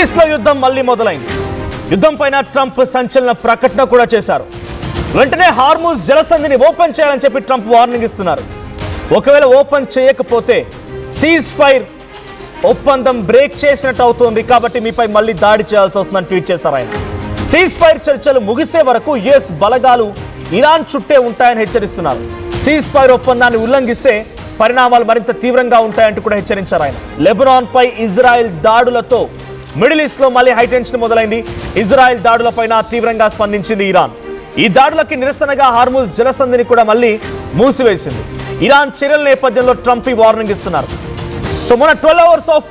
Middle east లో యుద్ధం మళ్ళీ మొదలైంది. యుద్ధం పైన ట్రంప్ సంచలన ప్రకటన కూడా చేశారు. వెంటనే హార్మూజ్ జలసంధిని ఓపెన్ చేయాలని చెప్పి ట్రంప్ వార్నింగ్ ఇస్తున్నారు. ఒకవేళ ఓపెన్ చేయకపోతే సీజ్ ఫైర్ ఒప్పందం బ్రేక్ చేసినట్టు అవుతుంది, కాబట్టి మీపై మళ్ళీ దాడి చేయాల్సి వస్తుందని ట్వీట్ చేశారు ఆయన. సీజ్ ఫైర్ చర్చలు ముగిసే వరకు యుఎస్ బలగాలు ఇరాన్ చుట్టే ఉంటాయని హెచ్చరిస్తున్నారు. సీజ్ ఫైర్ ఒప్పందాన్ని ఉల్లంఘిస్తే పరిణామాలు మరింత తీవ్రంగా ఉంటాయంటూ కూడా హెచ్చరించారు ఆయన. లెబనాన్ పై ఇజ్రాయెల్ దాడులతో మిడిల్ ఈస్ట్ లో మళ్ళీ హైటెన్షన్ మొదలైంది. ఇజ్రాయెల్ దాడులపైన తీవ్రంగా స్పందించింది ఇరాన్. ఈ దాడులకి నిరసనగా హార్మూజ్ జలసంధిని కూడా మళ్ళీ మూసివేసింది. ఇరాన్ చర్యల నేపథ్యంలో ట్రంప్ ఈ వార్నింగ్ ఇస్తున్నారు. సో మొన్న 12 hours ఆఫ్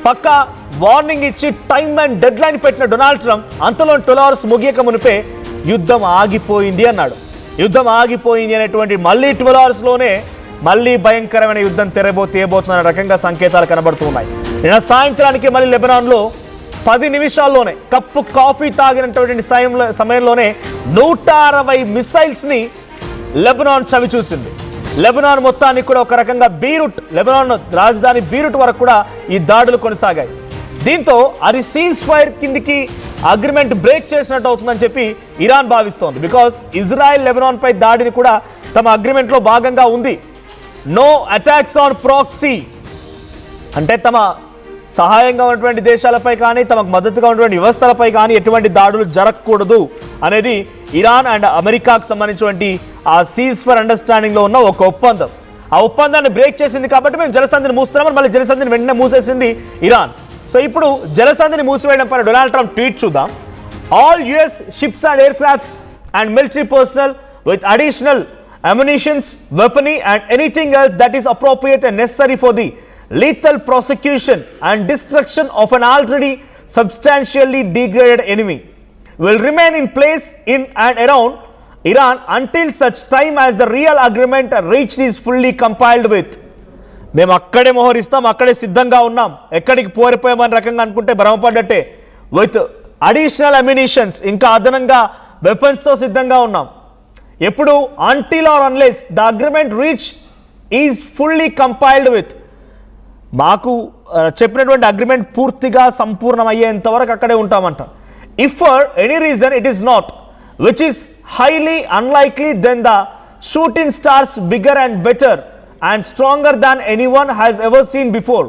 పక్కా వార్నింగ్ ఇచ్చి టైం అండ్ డెడ్ లైన్ పెట్టిన డొనాల్డ్ ట్రంప్ అంతలో 12 hours ముగియక మునిపే యుద్ధం ఆగిపోయింది అన్నాడు. యుద్ధం ఆగిపోయింది అనేటువంటి మళ్ళీ 12 hours లోనే మళ్ళీ భయంకరమైన యుద్ధం తెరబోతున్న రకంగా సంకేతాలు కనబడుతున్నాయి. నిన్న సాయంత్రానికి మళ్ళీ లెబనాన్లో 10 నిమిషాల్లోనే కప్పు కాఫీ తాగినటువంటి సమయంలోనే 160 మిసైల్స్ని లెబనాన్ చవి చూసింది. లెబనాన్ మొత్తానికి కూడా ఒక రకంగా బీరూట్, లెబనాన్ రాజధాని బీరూట్ వరకు కూడా ఈ దాడులు కొనసాగాయి. దీంతో అది సీజ్ ఫైర్ కిందికి అగ్రిమెంట్ బ్రేక్ చేసినట్టు అవుతుందని చెప్పి ఇరాన్ భావిస్తోంది. బికాజ్ ఇజ్రాయెల్ లెబనాన్ పై దాడిని కూడా తమ అగ్రిమెంట్లో భాగంగా ఉంది. నో అటాక్స్ ఆన్ ప్రాక్సీ అంటే తమ సహాయంగా ఉన్నటువంటి దేశాలపై కానీ తమకు మద్దతుగా ఉన్నటువంటి వ్యవస్థలపై కానీ ఎటువంటి దాడులు జరగకూడదు అనేది ఇరాన్ అండ్ అమెరికాకు సంబంధించినటువంటి ఆ సీజ్ ఫైర్ అండర్స్టాండింగ్లో ఉన్న ఒక ఒప్పందం. ఆ ఒప్పందాన్ని బ్రేక్ చేసింది కాబట్టి మేము జలసంధిని మూస్తున్నామని మళ్ళీ జలసంధిని వెంటనే మూసేసింది ఇరాన్. సో ఇప్పుడు జలసంధిని మూసివేయడం పైన డొనాల్డ్ ట్రంప్ ట్వీట్ చూద్దాం. All US ships and air crafts and military personal with additional ammunitions, weaponry and anything else that is appropriate and necessary for the lethal prosecution and destruction of an already substantially degraded enemy will remain in place in and around Iran until such time as the real agreement reached is fully compiled with. మేము అక్కడే మోహరిస్తాం, అక్కడే సిద్ధంగా ఉన్నాం, ఎక్కడికి పోరిపోయామని రకంగా అనుకుంటే భ్రమపడ్డట్టే. With additional అమ్యునిషన్స్, ఇంకా అదనంగా వెపన్స్తో సిద్ధంగా ఉన్నాం. ఎప్పుడు until or unless the agreement reach is fully compiled with, మాకు చెప్పినటువంటి అగ్రిమెంట్ పూర్తిగా సంపూర్ణమయ్యేంత వరకు అక్కడే ఉంటామంట. If for any reason it is not, which is highly unlikely, then the shooting stars bigger and better and stronger than anyone has ever seen before.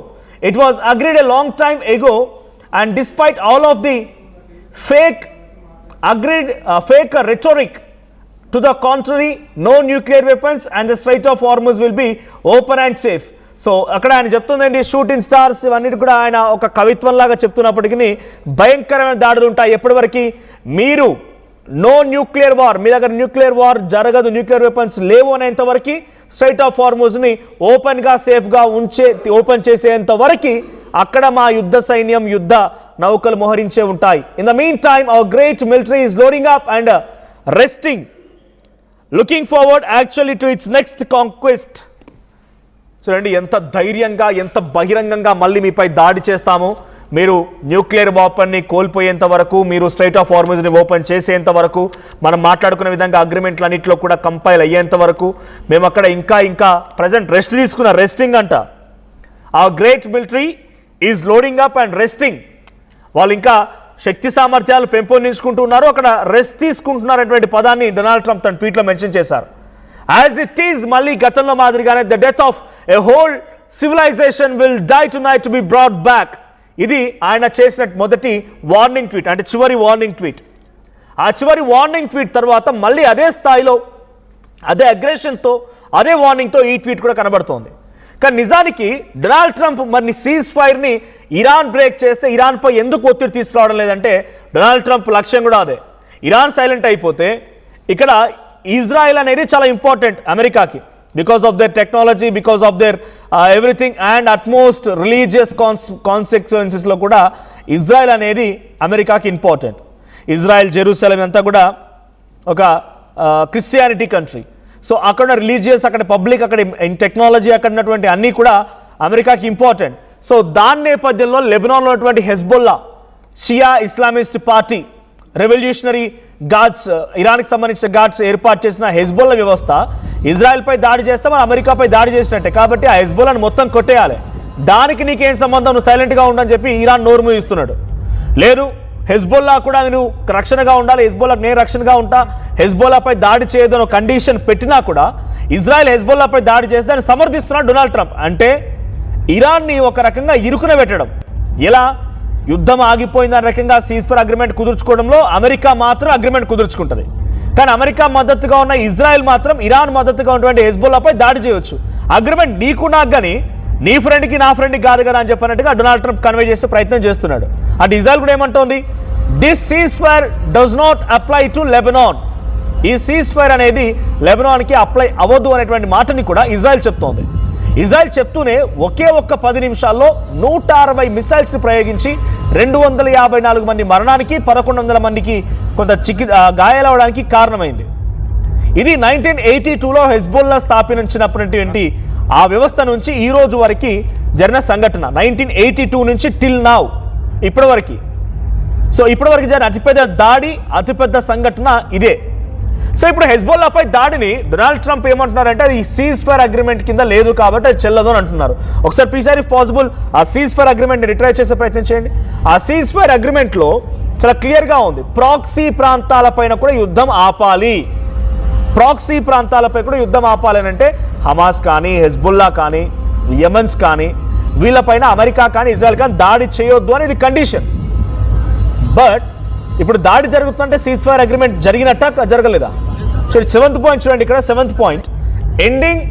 It was agreed a long time ago, and despite all of the fake rhetoric to the contrary, no nuclear weapons and the Strait of Hormuz will be open and safe. So అక్కడ ఆయన చెప్తుందండి, shooting stars ఇవన్నిటి కూడా ఆయన ఒక కవిత్వంలాగా చెప్తున్నప్పటికీ భయంకరమైన దాడులు ఉంటాయి. ఎప్పటివరకు మీరు నో న్యూక్లియర్ వార్, మీ దగ్గర న్యూక్లియర్ వార్ జరగదు, న్యూక్లియర్ వెపన్స్ లేవు అనేంత వరకు స్ట్రైట్ ఆఫ్ హార్మూజ్ని ఓపెన్గా సేఫ్గా ఓపెన్ చేసేంత వరకు అక్కడ మా యుద్ధ సైన్యం, యుద్ధ నౌకలు మోహరించే ఉంటాయి. In the mean time hour great military is loading up and resting, looking forward actually to it's next conquest. చూడండి ఎంత ధైర్యంగా, ఎంత బహిరంగంగా మళ్ళీ మీపై దాడి చేస్తాము, మీరు న్యూక్లియర్ వెపన్ని కోల్పోయేంత వరకు, మీరు స్ట్రైట్ ఆఫ్ హార్మూజ్ని ఓపెన్ చేసేంత వరకు, మనం మాట్లాడుకునే విధంగా అగ్రిమెంట్లు అన్నింటిలో కూడా కంపైల్ అయ్యేంత వరకు మేము అక్కడ ఇంకా ప్రజెంట్ రెస్ట్ తీసుకున్న, రెస్టింగ్ అంట. ఆ great military is loading up and resting, వాళ్ళు ఇంకా శక్తి సామర్థ్యాలు పెంపొందించుకుంటున్నారు, అక్కడ రెస్ట్ తీసుకుంటున్నారనేటువంటి పదాన్ని డొనాల్డ్ ట్రంప్ తన ట్వీట్లో మెన్షన్ చేశారు. యాజ్ ఇట్ ఈజ్, మళ్ళీ గతంలో మాదిరిగానే the death of a whole civilisation will die tonight to be brought back. ఇది ఆయన చేసిన మొదటి వార్నింగ్ ట్వీట్, అంటే చివరి వార్నింగ్ ట్వీట్. ఆ చివరి వార్నింగ్ ట్వీట్ తర్వాత మళ్ళీ అదే స్థాయిలో, అదే అగ్రెషన్తో, అదే వార్నింగ్తో ఈ ట్వీట్ కూడా కనబడుతోంది. కానీ నిజానికి డొనాల్డ్ ట్రంప్ మరి సీజ్ ఫైర్ని ఇరాన్ బ్రేక్ చేస్తే ఇరాన్పై ఎందుకు ఒత్తిడి తీసుకురావడం లేదంటే డొనాల్డ్ ట్రంప్ లక్ష్యం కూడా అదే. ఇరాన్ సైలెంట్ అయిపోతే ఇక్కడ ఇజ్రాయెల్ అనేది చాలా ఇంపార్టెంట్ అమెరికాకి, because of their technology, because of their everything and utmost religious consequences లో కూడా ఇజ్రాయెల్ అనేది అమెరికాకి ఇంపార్టెంట్. ఇజ్రాయెల్, జెరూసలేం అంతా కూడా ఒక క్రిస్టియానిటీ కంట్రీ. సో అక్కడ రిలీజియస్, అక్కడ పబ్లిక్, అక్కడ టెక్నాలజీ, అక్కడ ఉన్నటువంటి అన్నీ కూడా అమెరికాకి ఇంపార్టెంట్. సో దాని నేపథ్యంలో లెబనాన్లో ఉన్నటువంటి హెజ్బొల్లా, షియా ఇస్లామిస్ట్ పార్టీ, రెవల్యూషనరీ గార్డ్స్, ఇరాన్కి సంబంధించిన గార్డ్స్ ఏర్పాటు చేసిన హెజ్బొల్లా వ్యవస్థ ఇజ్రాయెల్పై దాడి చేస్తే మన అమెరికాపై దాడి చేసినట్టే. కాబట్టి ఆ హెజ్బొల్లాను మొత్తం కొట్టేయాలి. దానికి నీకేం సంబంధం, నువ్వు సైలెంట్గా ఉండని చెప్పి ఇరాన్ నోరు మూయిస్తున్నాడు. లేదు, హెజ్బొల్లా కూడా నువ్వు రక్షణగా ఉండాలి, హెజ్బొల్లాకు నేను రక్షణగా ఉంటా, హెజ్బొల్లాపై దాడి చేయదు అని కండిషన్ పెట్టినా కూడా ఇజ్రాయెల్ హెజ్బొల్లాపై దాడి చేసి దాన్ని సమర్థిస్తున్నాడు డొనాల్డ్ ట్రంప్. అంటే ఇరాన్ని ఒక రకంగా ఇరుకున పెట్టడం. ఎలా? యుద్ధం ఆగిపోయింది అనే రకంగా సీజ్ఫైర్ అగ్రిమెంట్ కుదుర్చుకోవడంలో అమెరికా మాత్రం అగ్రిమెంట్ కుదుర్చుకుంటుంది. కానీ అమెరికా మద్దతుగా ఉన్న ఇజ్రాయెల్ మాత్రం ఇరాన్ మద్దతుగా ఉన్నటువంటి హెజ్బొల్లాపై దాడి చేయవచ్చు. అగ్రిమెంట్ నీకు నాకు కానీ నీ ఫ్రెండ్కి నా ఫ్రెండ్కి కాదు కదా అని చెప్పినట్టుగా డొనాల్డ్ ట్రంప్ కన్వే చేసే ప్రయత్నం చేస్తున్నాడు. అటు ఇజ్రాయెల్ కూడా ఏమంటోంది, this ceasefire does not apply to Lebanon. ఈ సీజ్ఫైర్ అనేది లెబనాన్కి అప్లై అవ్వద్దు అనేటువంటి మాటని కూడా ఇజ్రాయెల్ చెప్తోంది. ఇజ్రాయెల్ చెప్తూనే ఒకే ఒక్క 10 నిమిషాల్లో 160 మిసైల్స్ని ప్రయోగించి 254 మంది మరణానికి 1100 మందికి కొంత గాయాలవడానికి కారణమైంది. ఇది 1982లో హెజ్బొల్లా స్థాపించినటువంటి ఆ వ్యవస్థ నుంచి ఈ రోజు వరకు జరిగిన సంఘటన. 1982 నుంచి టిల్ నౌ ఇప్పటి వరకు. సో ఇప్పటి వరకు జరిగిన అతిపెద్ద దాడి, అతిపెద్ద సంఘటన ఇదే. సో ఇప్పుడు హెజ్బొల్లాపై దాడిని డొనాల్డ్ ట్రంప్ ఏమంటున్నారంటే అది సీజ్ ఫైర్ అగ్రిమెంట్ కింద లేదు కాబట్టి అది చెల్లదు అని అంటున్నారు. ఒకసారి ప్లీజ్ ఇఫ్ పాసిబుల్ ఆ సీజ్ ఫైర్ అగ్రిమెంట్ రిట్రైవ్ చేసే ప్రయత్నం చేయండి. ఆ సీజ్ ఫైర్ అగ్రిమెంట్లో చాలా క్లియర్గా ఉంది, ప్రాక్సీ ప్రాంతాలపైన కూడా యుద్ధం ఆపాలి. ప్రాక్సీ ప్రాంతాలపై కూడా యుద్ధం ఆపాలని అంటే హమాస్ కానీ, హెజ్బుల్లా కానీ, యెమెన్స్ కానీ వీళ్ళపైన అమెరికా కానీ ఇజ్రాయెల్ కానీ దాడి చేయొద్దు అని ఇది కండిషన్. బట్ ఇప్పుడు దాడి జరుగుతుందంటే సీజ్ ఫైర్ అగ్రిమెంట్ జరిగినట్ట జరగలేదా? సో 7th పాయింట్ చూడండి, ఇక్కడ 7th point, ending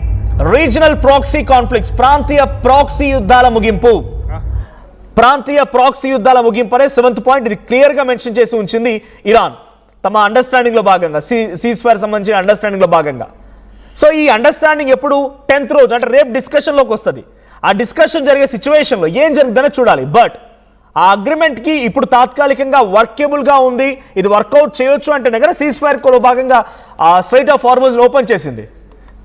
regional proxy conflicts, ప్రాంతీయ ప్రాక్సీ యుద్ధాల ముగింపు. ప్రాంతీయ ప్రాక్సీ యుద్ధాల ముగింపు అనే 7th పాయింట్. ఇది క్లియర్గా మెన్షన్ చేసి ఉంచింది ఇరాన్ తమ అండర్స్టాండింగ్లో భాగంగా, సీజ్ ఫైర్ సంబంధించిన అండర్స్టాండింగ్లో భాగంగా. సో ఈ అండర్స్టాండింగ్ ఎప్పుడు 10th రోజు అంటే రేపు డిస్కషన్లోకి వస్తుంది. ఆ డిస్కషన్ జరిగే సిచ్యువేషన్లో ఏం జరుగుతుందో చూడాలి. బట్ ఆ అగ్రిమెంట్కి ఇప్పుడు తాత్కాలికంగా వర్కేబుల్గా ఉంది, ఇది వర్కౌట్ చేయొచ్చు అంటే దగ్గర సీజ్ ఫైర్ కూడా భాగంగా స్ట్రైట్ ఆఫ్ హార్మోజ్ ఓపెన్ చేసింది.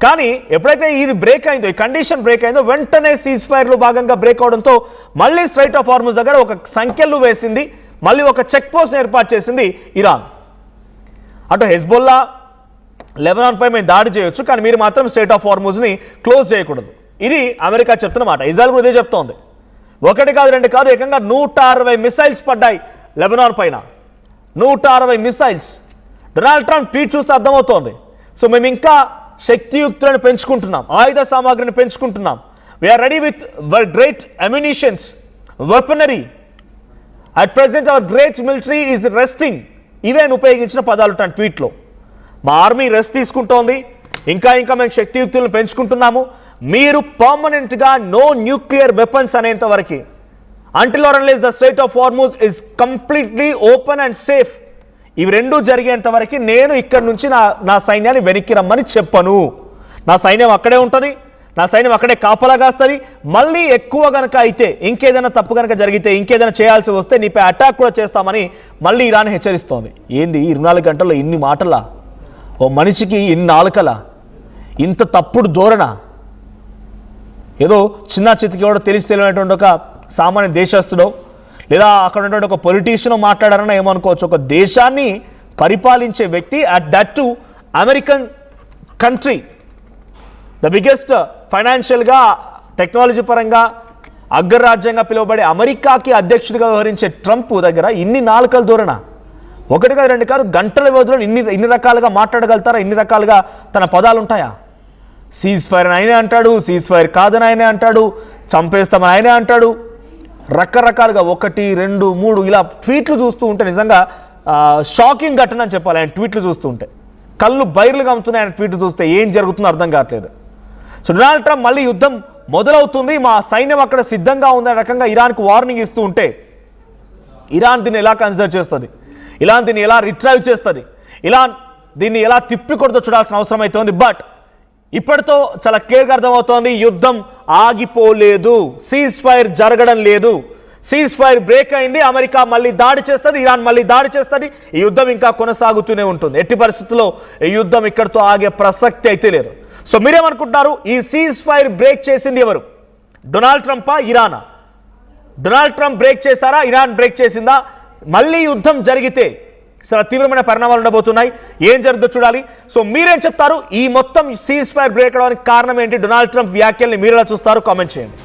కానీ ఎప్పుడైతే ఇది బ్రేక్ అయిందో, ఈ కండిషన్ బ్రేక్ అయిందో వెంటనే సీజ్ ఫైర్లో భాగంగా బ్రేక్ అవడంతో మళ్ళీ స్ట్రైట్ ఆఫ్ హార్మోజ్ దగ్గర ఒక సంఖ్యలు వేసింది, మళ్ళీ ఒక చెక్ పోస్ట్ ఏర్పాటు చేసింది ఇరాన్. అటు హెజ్బొల్లా లెబనాన్పై మేము దాడి చేయొచ్చు, కానీ మీరు మాత్రం స్ట్రైట్ ఆఫ్ హార్మోజ్ని క్లోజ్ చేయకూడదు. ఇది అమెరికా చెప్తున్న మాట. ఇజ్రాయెల్ కూడా ఇదే చెప్తోంది. 1 కాదు 2 కాదు, ఏకంగా 160 మిసైల్స్ పడ్డాయి లెబనాన్ పైన. 160 మిసైల్స్. డొనాల్డ్ ట్రంప్ ట్వీట్ చూస్తే అర్థమవుతోంది. సో మేము ఇంకా శక్తియుక్తులను పెంచుకుంటున్నాం, ఆయుధ సామాగ్రిని పెంచుకుంటున్నాం. We're ready with great ammunitions, weaponry. At present our great military is resting. ఇవే ఉపయోగించిన పదాలు తన ట్వీట్లో. మా ఆర్మీ రెస్ట్ తీసుకుంటోంది, ఇంకా మేము శక్తియుక్తులను పెంచుకుంటున్నాము. మీరు పర్మనెంట్గా నో న్యూక్లియర్ వెపన్స్ అనేంత వరకు, until or unless the strait of Hormuz is completely open and safe, ఇవి రెండూ జరిగేంత వరకు నేను ఇక్కడ నుంచి నా సైన్యాన్ని వెనక్కి రమ్మని చెప్పను. నా సైన్యం అక్కడే ఉంటుంది, నా సైన్యం అక్కడే కాపలా కాస్తుంది. మళ్ళీ ఎక్కువ కనుక అయితే, ఇంకేదైనా తప్పు కనుక జరిగితే, ఇంకేదైనా చేయాల్సి వస్తే నీపై అటాక్ కూడా చేస్తామని మళ్ళీ ఇరాన్ హెచ్చరిస్తోంది. ఏంది 24 గంటల్లో ఇన్ని మాటలా? ఓ మనిషికి ఇన్ని ఆలకలా? ఇంత తప్పుడు ధోరణ? ఏదో చిన్న చితికేవాడో తెలియనటువంటి ఒక సామాన్య దేశస్తుడో లేదా అక్కడ ఉన్నటువంటి ఒక పొలిటీషియన్ మాట్లాడారని ఏమనుకోవచ్చు. ఒక దేశాన్ని పరిపాలించే వ్యక్తి, at that to American country, the biggest ఫైనాన్షియల్గా టెక్నాలజీ పరంగా అగ్రరాజ్యంగా పిలువబడే అమెరికాకి అధ్యక్షుడిగా వ్యవహరించే ట్రంప్ దగ్గర ఇన్ని నాలుకల ధోరణ? 1 కాదు 2 కాదు, గంటల వ్యవధిలో ఇన్ని రకాలుగా మాట్లాడగలుగుతారా? ఇన్ని రకాలుగా తన పదాలు ఉంటాయా? సీజ్ ఫైర్ అని ఆయనే అంటాడు, సీజ్ ఫైర్ కాదని ఆయనే అంటాడు, చంపేస్తామని ఆయనే అంటాడు. రకరకాలుగా 1, 2, 3 ఇలా ట్వీట్లు చూస్తూ ఉంటే నిజంగా షాకింగ్ ఘటన అని చెప్పాలి. ఆయన ట్వీట్లు చూస్తూ ఉంటే కళ్ళు బైర్లుగా అమ్ముతున్నాయి. ఆయన ట్వీట్లు చూస్తే ఏం జరుగుతుందో అర్థం కావట్లేదు. సో డొనాల్డ్ ట్రంప్ మళ్ళీ యుద్ధం మొదలవుతుంది, మా సైన్యం అక్కడ సిద్ధంగా ఉందనే రకంగా ఇరాన్కు వార్నింగ్ ఇస్తూ ఉంటే ఇరాన్ దీన్ని ఎలా కన్సిడర్ చేస్తుంది, ఇరాన్ దీన్ని ఎలా రిట్రైవ్ చేస్తుంది, ఇరాన్ దీన్ని ఎలా తిప్పికొడుతో చూడాల్సిన అవసరం అవుతుంది. బట్ ఇప్పటితో చాలా క్లియర్గా అర్థమవుతోంది, యుద్ధం ఆగిపోలేదు, సీజ్ ఫైర్ జరగడం లేదు. సీజ్ ఫైర్ బ్రేక్ అయింది, అమెరికా మళ్ళీ దాడి చేస్తుంది, ఇరాన్ మళ్ళీ దాడి చేస్తుంది. ఈ యుద్ధం ఇంకా కొనసాగుతూనే ఉంటుంది. ఎట్టి పరిస్థితుల్లో ఈ యుద్ధం ఇక్కడితో ఆగే ప్రసక్తి అయితే లేదు. సో మీరేమనుకుంటున్నారు? ఈ సీజ్ ఫైర్ బ్రేక్ చేసింది ఎవరు? డొనాల్డ్ ట్రంపా, ఇరానా? డొనాల్డ్ ట్రంప్ బ్రేక్ చేశారా, ఇరాన్ బ్రేక్ చేసిందా? మళ్ళీ యుద్ధం జరిగితే చాలా తీవ్రమైన పరిణామాలు ఉండబోతున్నాయి. ఏం జరుగుతుందో చూడాలి. సో మీరేం చెప్తారు? ఈ మొత్తం సీజ్ ఫైర్ బ్రేక్ అవడానికి కారణం ఏంటి? డొనాల్డ్ ట్రంప్ వ్యాఖ్యల్ని మీరు ఎలా చూస్తారు? కామెంట్ చేయండి.